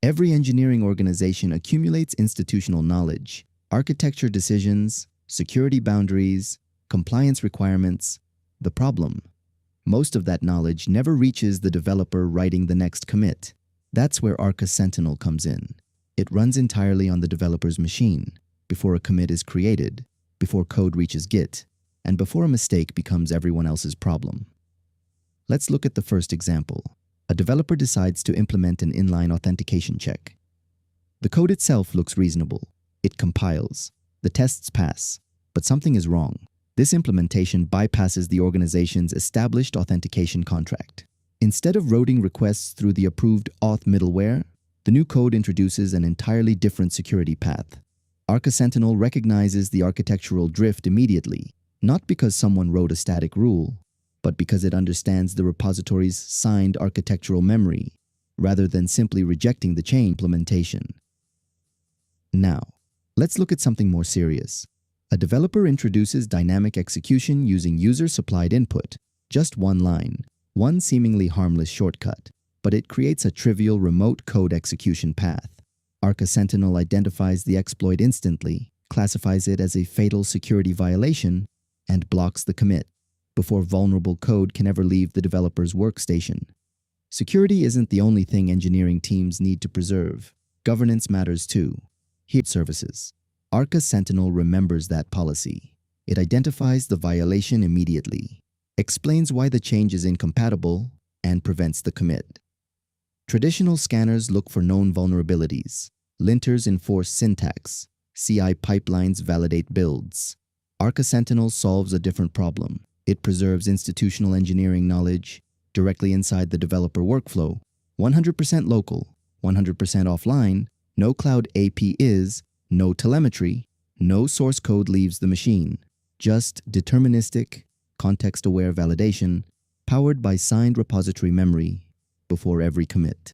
Every engineering organization accumulates institutional knowledge, architecture decisions, security boundaries, compliance requirements. The problem: most of that knowledge never reaches the developer writing the next commit. That's where Arka Sentinel comes in. It runs entirely on the developer's machine, before a commit is created, before code reaches Git, and before a mistake becomes everyone else's problem. Let's look at the first example. A developer decides to implement an inline authentication check. The code itself looks reasonable. It compiles. The tests pass. But something is wrong. This implementation bypasses the organization's established authentication contract. Instead of routing requests through the approved auth middleware, the new code introduces an entirely different security path. Arka Sentinel recognizes the architectural drift immediately, not because someone wrote a static rule, but because it understands the repository's signed architectural memory, rather than simply rejecting the chain implementation. Now, let's look at something more serious. A developer introduces dynamic execution using user-supplied input, just one line, one seemingly harmless shortcut, but it creates a trivial remote code execution path. Arka Sentinel identifies the exploit instantly, classifies it as a fatal security violation, and blocks the commit before vulnerable code can ever leave the developer's workstation. Security isn't the only thing engineering teams need to preserve. Governance matters too. Here services. Arka Sentinel remembers that policy. It identifies the violation immediately, explains why the change is incompatible, and prevents the commit. Traditional scanners look for known vulnerabilities. Linters enforce syntax. CI pipelines validate builds. Arka Sentinel solves a different problem. It preserves institutional engineering knowledge directly inside the developer workflow. 100% local, 100% offline, no cloud APIs, no telemetry, no source code leaves the machine. Just deterministic, context-aware validation powered by signed repository memory before every commit.